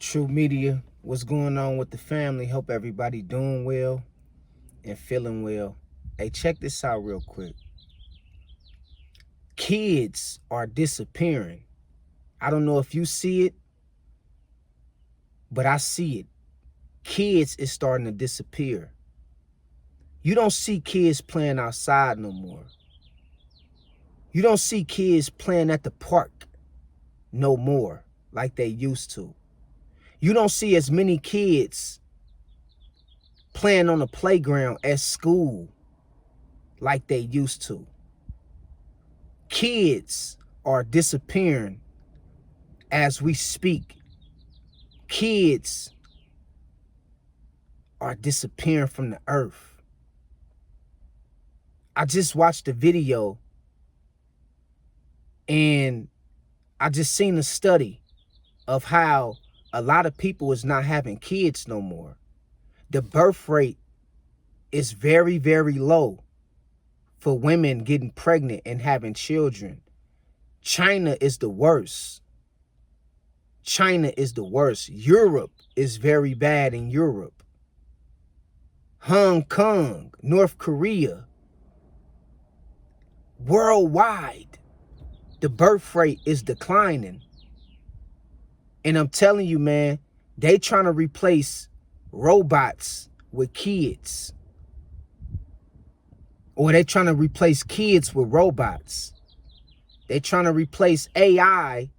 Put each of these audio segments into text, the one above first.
True Media, what's going on with the family? Hope everybody doing well and feeling well. Hey, check this out real quick. Kids are disappearing. I don't know if you see it, but I see it. Kids is starting to disappear. You don't see kids playing outside no more. You don't see kids playing at the park no more like they used to. You don't see as many kids playing on the playground at school like they used to. Kids are disappearing as we speak. Kids are disappearing from the earth. I just watched a video and I just seen a study of how a lot of people is not having kids no more. The birth rate is very, very low for women getting pregnant and having children. China is the worst. China is the worst. Europe is very bad in Europe. Hong Kong, North Korea. Worldwide, the birth rate is declining. And I'm telling you, man, they trying to replace robots with kids. Or they trying to replace kids with robots. They trying to replace AI,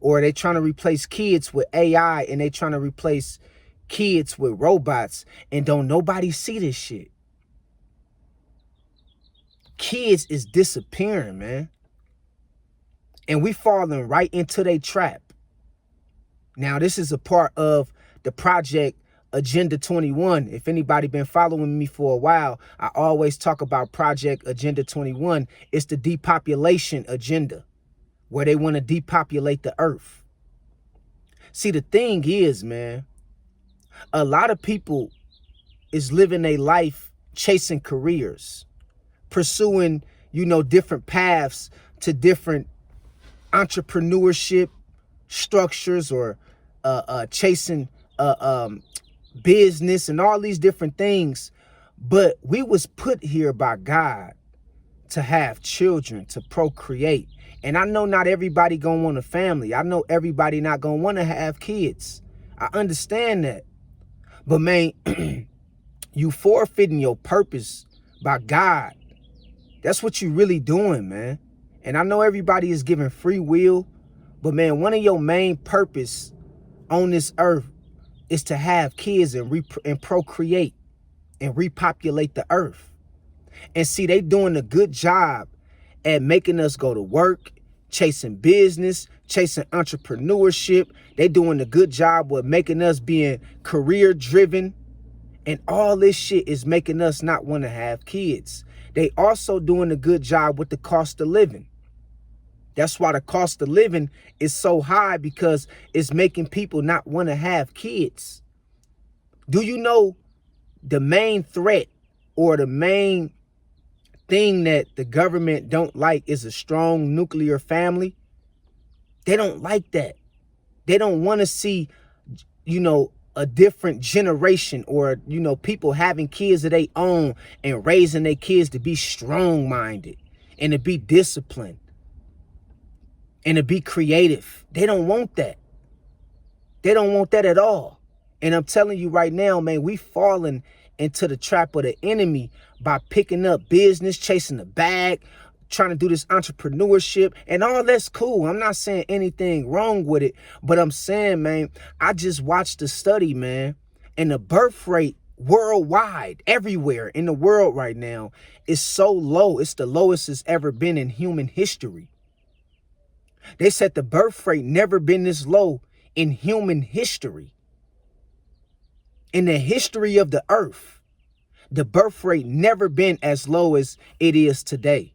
or they trying to replace kids with AI, and they trying to replace kids with robots. And don't nobody see this shit. Kids is disappearing, man. And we falling right into their trap. Now, this is a part of the project Agenda 21. If anybody been following me for a while, I always talk about Project Agenda 21. It's the depopulation agenda, where they want to depopulate the earth. See, the thing is, man, a lot of people is living a life chasing careers, pursuing, different paths to different entrepreneurship structures, or chasing business and all these different things. But we was put here by God to have children, to procreate. And I know not everybody gonna want a family. I know everybody not gonna want to have kids. I understand that. But man, you forfeiting your purpose by God. That's what you really doing, man. And I know everybody is giving free will, but man, one of your main purpose on this earth is to have kids and procreate and repopulate the earth. And see, they doing a good job at making us go to work, chasing business, chasing entrepreneurship. They doing a good job with making us being career driven. And all this shit is making us not want to have kids. They also doing a good job with the cost of living. That's why the cost of living is so high, because it's making people not want to have kids. Do you know the main threat, or the main thing that the government don't like, is a strong nuclear family? They don't like that. They don't want to see, a different generation, or, people having kids of their own and raising their kids to be strong-minded and to be disciplined and to be creative. They don't want that. They don't want that at all. And I'm telling you right now, man, we falling into the trap of the enemy by picking up business, chasing the bag, trying to do this entrepreneurship, and all that's cool. I'm not saying anything wrong with it, but I'm saying, man, I just watched the study, man, and the birth rate worldwide, everywhere in the world right now, is so low. It's the lowest it's ever been in human history. They said the birth rate never been this low in human history. In the history of the earth, the birth rate never been as low as it is today.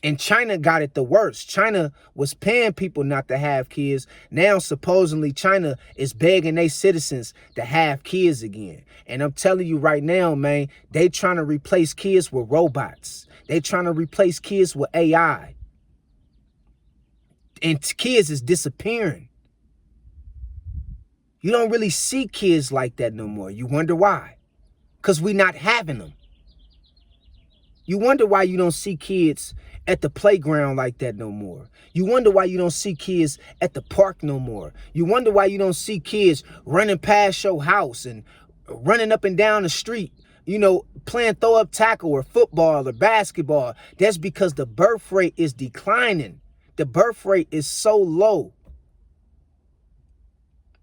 And China got it the worst. China was paying people not to have kids. Now, supposedly, China is begging their citizens to have kids again. And I'm telling you right now, man, they trying to replace kids with robots. They trying to replace kids with AI. And kids is disappearing. You don't really see kids like that no more. You wonder why? Because we not having them. You wonder why you don't see kids at the playground like that no more. You wonder why you don't see kids at the park no more. You wonder why you don't see kids running past your house and running up and down the street, playing throw up tackle or football or basketball. That's because the birth rate is declining. The birth rate is so low.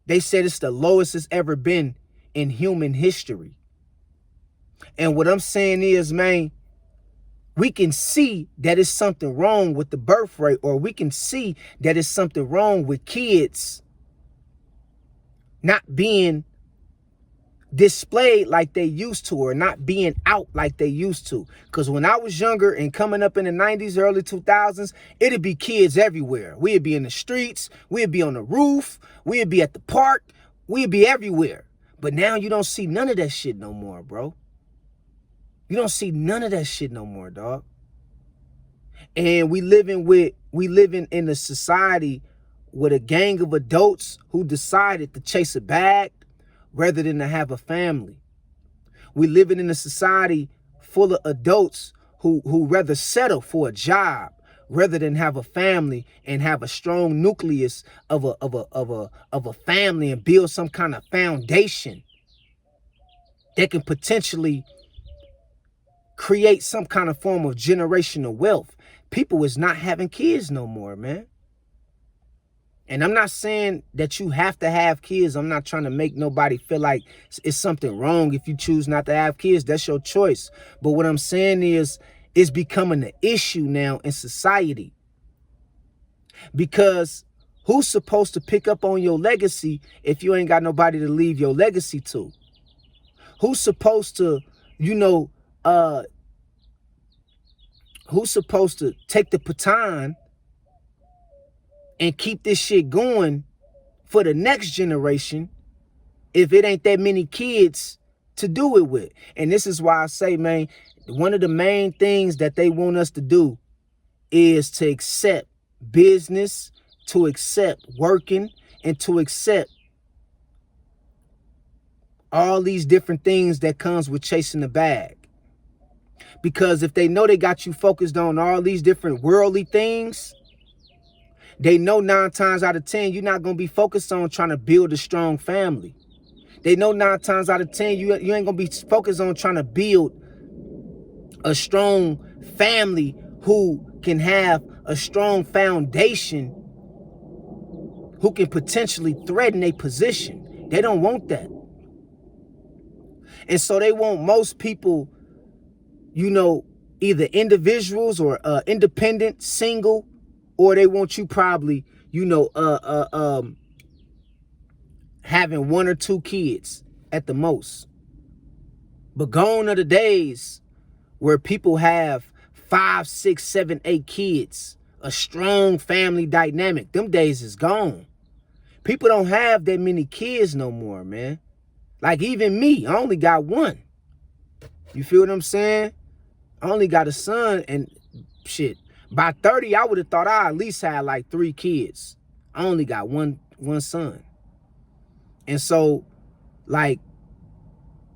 They said it's the lowest it's ever been in human history. And what I'm saying is, man, we can see that it's something wrong with the birth rate, or we can see that it's something wrong with kids not being displayed like they used to, or not being out like they used to. Because when I was younger and coming up in the 90s, early 2000s, it'd be kids everywhere. We'd be in the streets, we'd be on the roof, we'd be at the park, we'd be everywhere. But now you don't see none of that shit no more, bro. You don't see none of that shit no more, dog. And we living in a society with a gang of adults who decided to chase a bag rather than to have a family. We living in a society full of adults who rather settle for a job rather than have a family and have a strong nucleus of a family and build some kind of foundation that can potentially create some kind of form of generational wealth. People is not having kids no more, man. And I'm not saying that you have to have kids. I'm not trying to make nobody feel like it's something wrong if you choose not to have kids. That's your choice. But what I'm saying is, it's becoming an issue now in society. Because who's supposed to pick up on your legacy if you ain't got nobody to leave your legacy to? Who's supposed to, who's supposed to take the baton and keep this shit going for the next generation if it ain't that many kids to do it with? And this is why I say, man, one of the main things that they want us to do is to accept business, to accept working, and to accept all these different things that comes with chasing the bag. Because if they know they got you focused on all these different worldly things, they know 9 times out of 10, you're not going to be focused on trying to build a strong family. They know 9 times out of 10, you ain't going to be focused on trying to build a strong family who can have a strong foundation, who can potentially threaten a position. They don't want that. And so they want most people, either individuals or independent, single, or they want you probably, having 1 or 2 kids at the most. But gone are the days where people have 5, 6, 7, 8 kids, a strong family dynamic. Them days is gone. People don't have that many kids no more, man. Like even me, I only got 1. You feel what I'm saying? I only got a son, and shit. By 30, I would have thought I at least had like 3 kids. I only got one son. And so, like,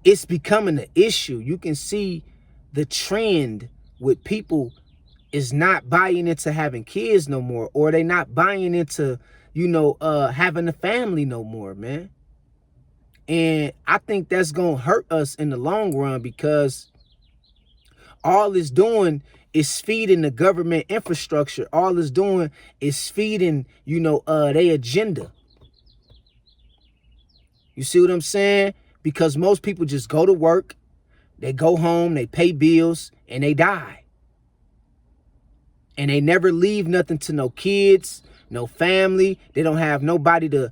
it's becoming an issue. You can see the trend with people is not buying into having kids no more, or they not buying into, having a family no more, man. And I think that's going to hurt us in the long run, because all it's doing is feeding the government infrastructure. All it's doing is feeding, their agenda. You see what I'm saying? Because most people just go to work, they go home, they pay bills, and they die. And they never leave nothing to no kids, no family. They don't have nobody to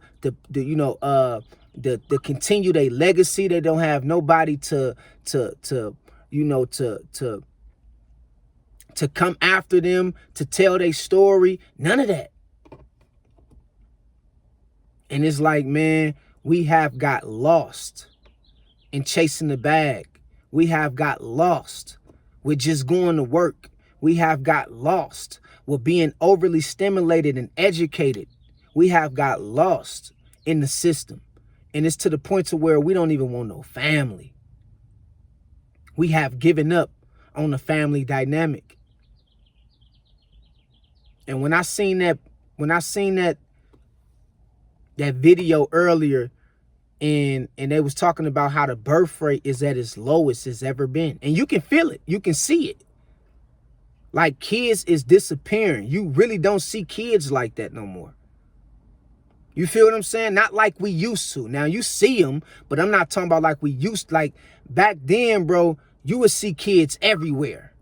continue their legacy. They don't have nobody to come after them, to tell their story. None of that. And it's like, man, we have got lost in chasing the bag. We have got lost with just going to work. We have got lost with being overly stimulated and educated. We have got lost in the system. And it's to the point to where we don't even want no family. We have given up on the family dynamic. And when I seen that video earlier, and they was talking about how the birth rate is at its lowest it's ever been. And you can feel it. You can see it. Like, kids is disappearing. You really don't see kids like that no more. You feel what I'm saying? Not like we used to. Now, you see them, but I'm not talking about like we used. Like, back then, bro, you would see kids everywhere.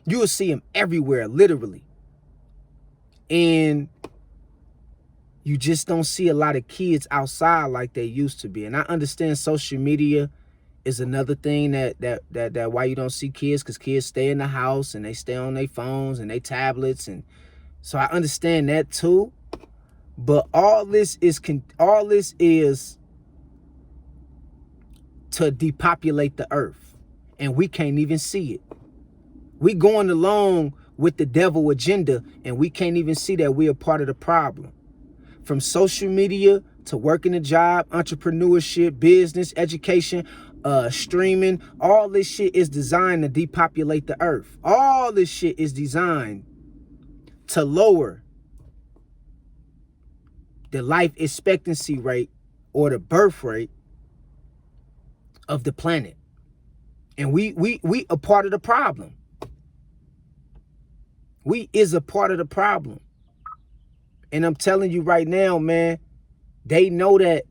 You would see them everywhere, literally. And you just don't see a lot of kids outside like they used to be. And I understand social media is another thing that why you don't see kids, because kids stay in the house and they stay on their phones and their tablets. And so I understand that too. But all this is to depopulate the earth, and we can't even see it. We going along with the devil agenda, and we can't even see that we are part of the problem. From social media to working a job, entrepreneurship, business, education, streaming, all this shit is designed to depopulate the earth. All this shit is designed to lower the life expectancy rate or the birth rate of the planet. And we a part of the problem. We is a part of the problem. And I'm telling you right now, man, they know that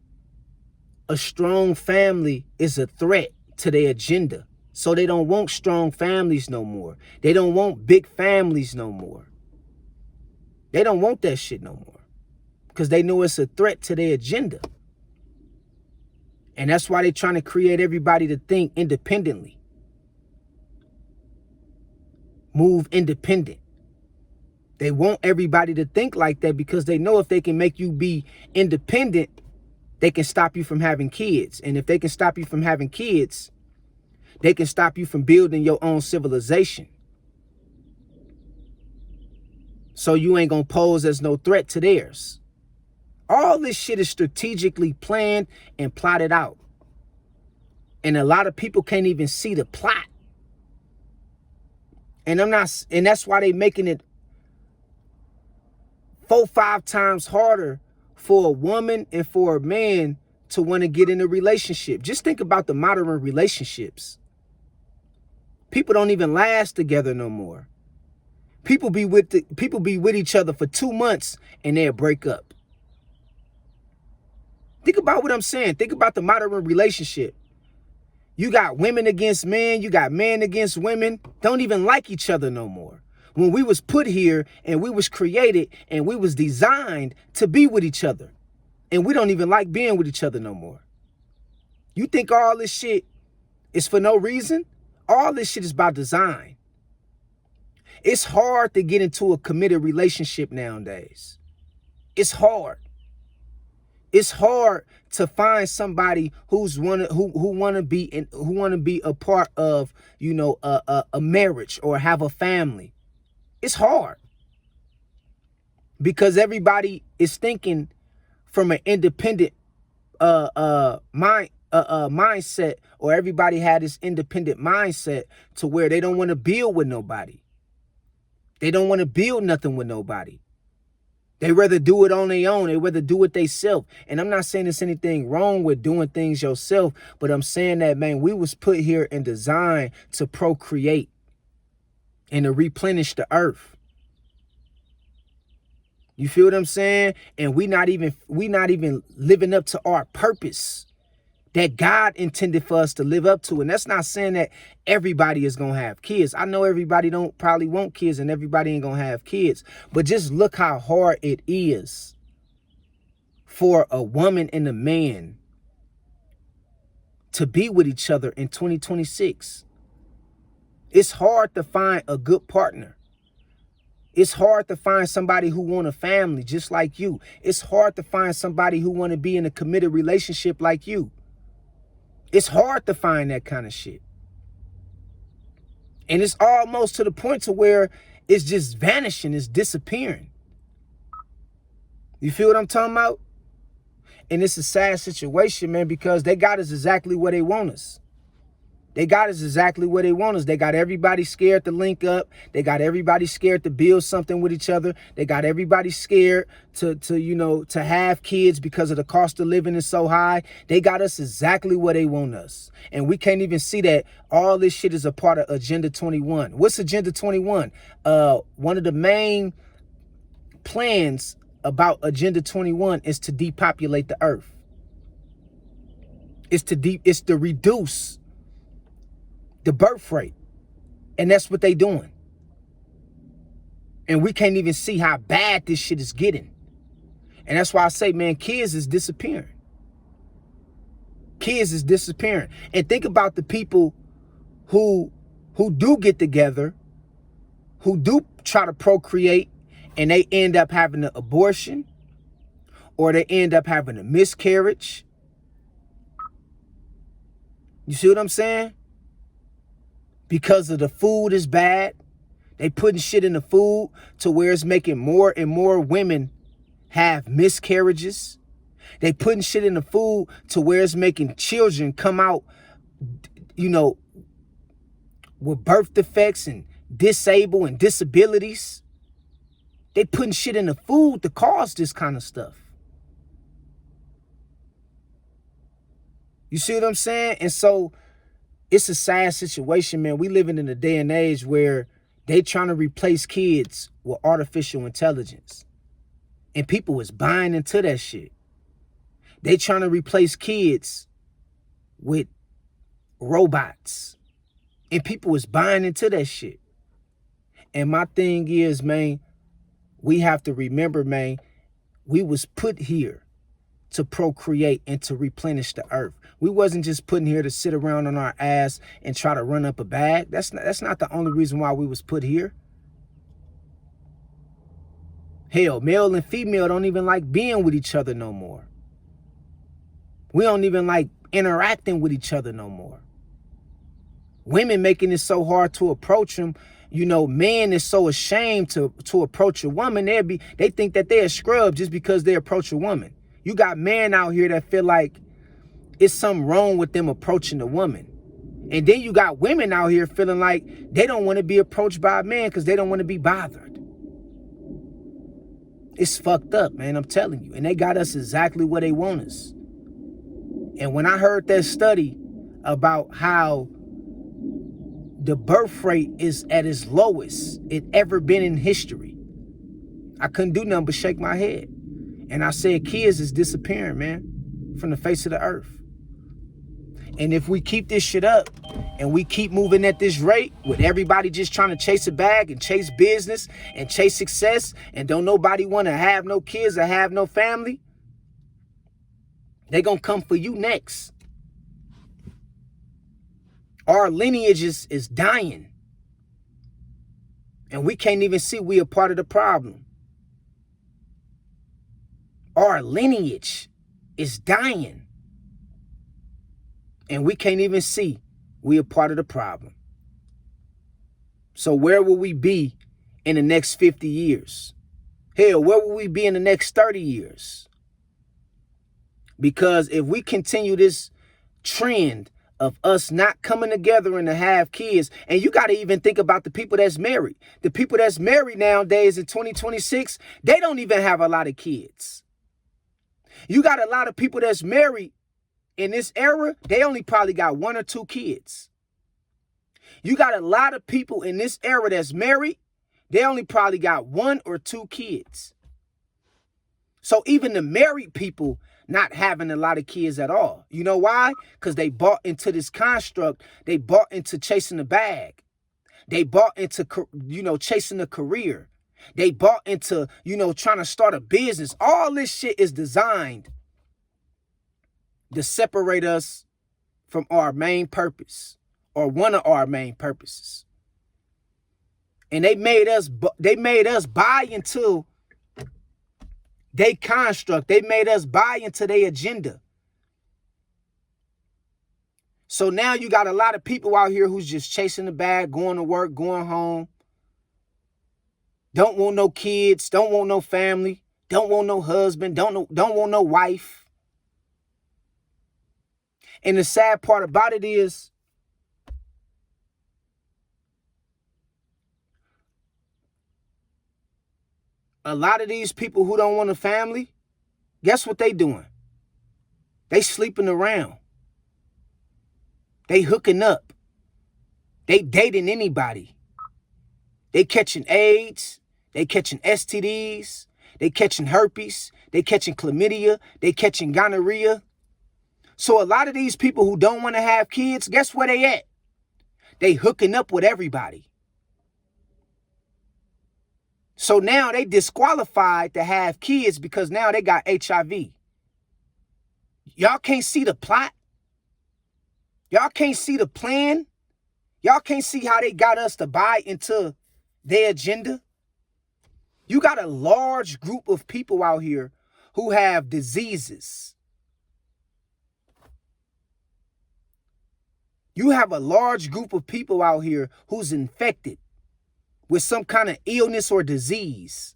a strong family is a threat to their agenda. So they don't want strong families no more. They don't want big families no more. They don't want that shit no more, because they know it's a threat to their agenda. And that's why they're trying to create everybody to think independently. Move independent. They want everybody to think like that because they know if they can make you be independent, they can stop you from having kids. And if they can stop you from having kids, they can stop you from building your own civilization. So you ain't gonna pose as no threat to theirs. All this shit is strategically planned and plotted out. And a lot of people can't even see the plot. And that's why they making it 4-5 times harder for a woman and for a man to want to get in a relationship. Just think about the modern relationships. People don't even last together no more. People be with each other for 2 months and they'll break up. Think about what I'm saying. Think about the modern relationship. You got women against men. You got men against women. Don't even like each other no more. When we was put here and we was created and we was designed to be with each other. And we don't even like being with each other no more. You think all this shit is for no reason? All this shit is by design. It's hard to get into a committed relationship nowadays. It's hard. It's hard to find somebody who want to be a part of, a marriage or have a family. It's hard because everybody is thinking from an independent mindset, or everybody had this independent mindset to where they don't want to build with nobody. They don't want to build nothing with nobody. They rather do it on their own. They rather do it themselves. And I'm not saying there's anything wrong with doing things yourself, but I'm saying that, man, we was put here and designed to procreate and to replenish the earth. You feel what I'm saying? And we not even living up to our purpose that God intended for us to live up to. And that's not saying that everybody is going to have kids. I know everybody don't probably want kids and everybody ain't going to have kids. But just look how hard it is for a woman and a man to be with each other in 2026. It's hard to find a good partner. It's hard to find somebody who want a family just like you. It's hard to find somebody who want to be in a committed relationship like you. It's hard to find that kind of shit. And it's almost to the point to where it's just vanishing, it's disappearing. You feel what I'm talking about? And it's a sad situation, man, because they got us exactly where they want us. They got us exactly where they want us. They got everybody scared to link up. They got everybody scared to build something with each other. They got everybody scared to have kids because of the cost of living is so high. They got us exactly where they want us. And we can't even see that all this shit is a part of Agenda 21. What's Agenda 21? One of the main plans about Agenda 21 is to depopulate the earth. It's to reduce the birth rate. And that's what they doing. And we can't even see how bad this shit is getting. And that's why I say, man, kids is disappearing. Kids is disappearing. And think about the people who do get together, who do try to procreate, and they end up having an abortion, or they end up having a miscarriage. You see what I'm saying? Because of the food is bad. They putting shit in the food to where it's making more and more women have miscarriages. They putting shit in the food to where it's making children come out, with birth defects and disabled and disabilities. They putting shit in the food to cause this kind of stuff. You see what I'm saying? And so it's a sad situation, man. We living in a day and age where they trying to replace kids with artificial intelligence. And people is buying into that shit. They trying to replace kids with robots. And people is buying into that shit. And my thing is, man, we have to remember, man, we was put here to procreate and to replenish the earth. We wasn't just putting here to sit around on our ass and try to run up a bag. That's not the only reason why we was put here. Hell, male and female don't even like being with each other no more. We don't even like interacting with each other no more. Women making it so hard to approach them. Men is so ashamed to approach a woman. They think that they're a scrub just because they approach a woman. You got men out here that feel like it's something wrong with them approaching a woman. And then you got women out here feeling like they don't want to be approached by a man because they don't want to be bothered. It's fucked up, man, I'm telling you. And they got us exactly where they want us. And when I heard that study about how the birth rate is at its lowest it ever been in history, I couldn't do nothing but shake my head. And I said, kids is disappearing, man, from the face of the earth. And if we keep this shit up and we keep moving at this rate with everybody just trying to chase a bag and chase business and chase success and don't nobody want to have no kids or have no family, they gonna come for you next. Our lineage is dying. And we can't even see we are part of the problem. Our lineage is dying. And we can't even see we are part of the problem. So where will we be in the next 50 years? Hell, where will we be in the next 30 years? Because if we continue this trend of us not coming together and to have kids, and you got to even think about the people that's married. The people that's married nowadays in 2026, they don't even have a lot of kids. You got a lot of people that's married in this era, they only probably got 1 or 2 kids. You got a lot of people in this era that's married, they only probably got 1 or 2 kids. So even the married people not having a lot of kids at all. You know why? Because they bought into this construct. They bought into chasing the bag. They bought into, chasing a career. They bought into, trying to start a business. All this shit is designed to separate us from our main purpose, or one of our main purposes. And they made us buy into they construct. They made us buy into their agenda. So now you got a lot of people out here who's just chasing the bag, going to work, going home. Don't want no kids, don't want no family, don't want no husband, don't want no wife. And the sad part about it is, a lot of these people who don't want a family, guess what they doing? They sleeping around. They hooking up. They dating anybody. They catching AIDS. They catching STDs. They catching herpes. They catching chlamydia. They catching gonorrhea. So a lot of these people who don't want to have kids, guess where they at? They hooking up with everybody. So now they disqualified to have kids because now they got HIV. Y'all can't see the plot. Y'all can't see the plan. Y'all can't see how they got us to buy into their agenda. You got a large group of people out here who have diseases. You have a large group of people out here who's infected with some kind of illness or disease.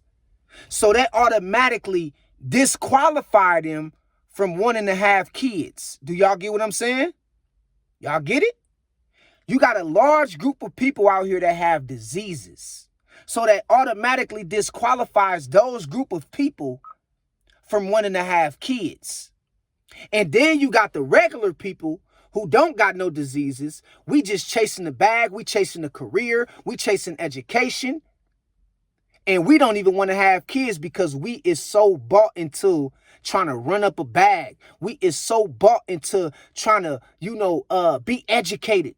So that automatically disqualified them from wanting to have kids. Do y'all get what I'm saying? Y'all get it? You got a large group of people out here that have diseases. So that automatically disqualifies those group of people from wanting to have kids. And then you got the regular people who don't got no diseases. We just chasing the bag. We chasing a career. We chasing education. And we don't even want to have kids because we is so bought into trying to run up a bag. We is so bought into trying to, be educated.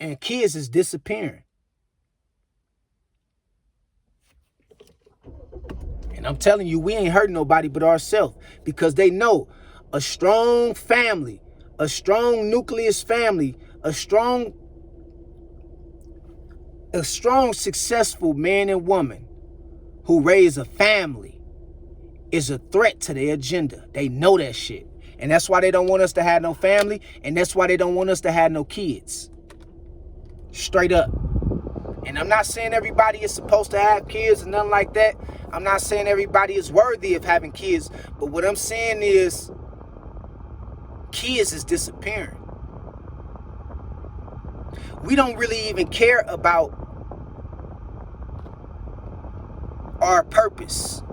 And kids is disappearing. And I'm telling you, we ain't hurting nobody but ourselves, because they know a strong family, a strong nucleus family, a strong successful man and woman who raise a family is a threat to their agenda. They know that shit. And that's why they don't want us to have no family. And that's why they don't want us to have no kids. Straight up. And I'm not saying everybody is supposed to have kids and nothing like that. I'm not saying everybody is worthy of having kids. But what I'm saying is, kids is disappearing. We don't really even care about our purpose,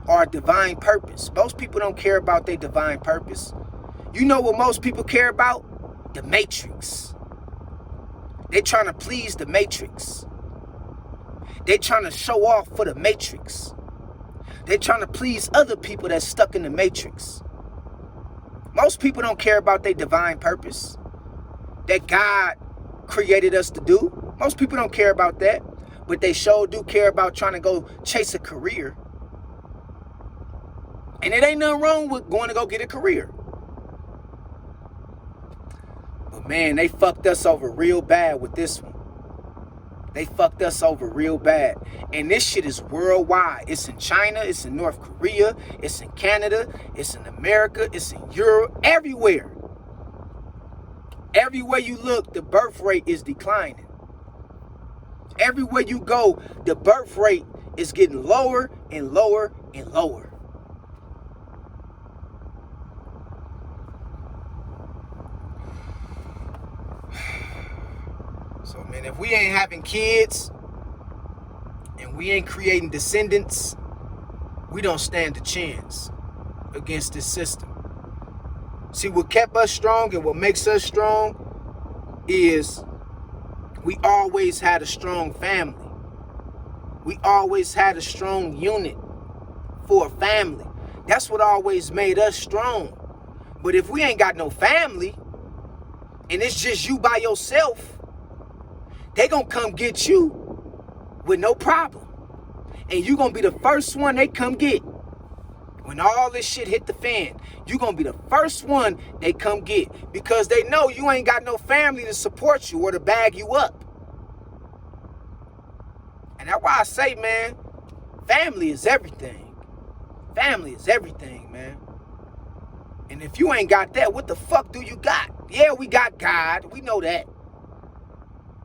our divine purpose. Most people don't care about their divine purpose. You know what most people care about? The Matrix. They're trying to please the Matrix. They're trying to show off for the Matrix. They're trying to please other people that's stuck in the Matrix. Most people don't care about their divine purpose that God created us to do. Most people don't care about that, but they sure do care about trying to go chase a career. And it ain't nothing wrong with going to go get a career. But man, they fucked us over real bad with this one. They fucked us over real bad. And this shit is worldwide. It's in China. It's in North Korea. It's in Canada. It's in America. It's in Europe. Everywhere. Everywhere you look, the birth rate is declining. Everywhere you go, the birth rate is getting lower and lower and lower. So, man, if we ain't having kids and we ain't creating descendants, we don't stand a chance against this system. See, what kept us strong and what makes us strong is we always had a strong family. We always had a strong unit for a family. That's what always made us strong. But if we ain't got no family and it's just you by yourself, they gonna come get you with no problem. And you gonna be the first one they come get. When all this shit hit the fan, you gonna be the first one they come get, because they know you ain't got no family to support you or to bag you up. And that's why I say, man, family is everything. Family is everything, man. And if you ain't got that, what the fuck do you got? Yeah, we got God. We know that.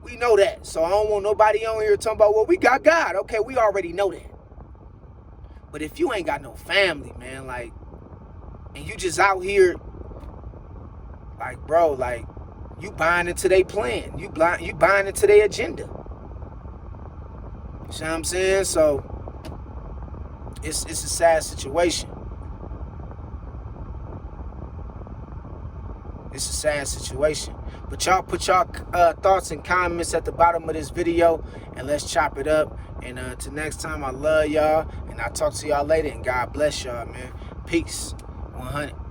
We know that. So I don't want nobody on here talking about, well, we got God. Okay, we already know that. But if you ain't got no family, man, like, And you just out here, like, bro, like, you buying into their plan. You buying into their agenda. You see what I'm saying? So it's a sad situation. It's a sad situation. But y'all put y'all thoughts and comments at the bottom of this video, and let's chop it up. And till next time, I love y'all, and I'll talk to y'all later, and God bless y'all, man. Peace. 100.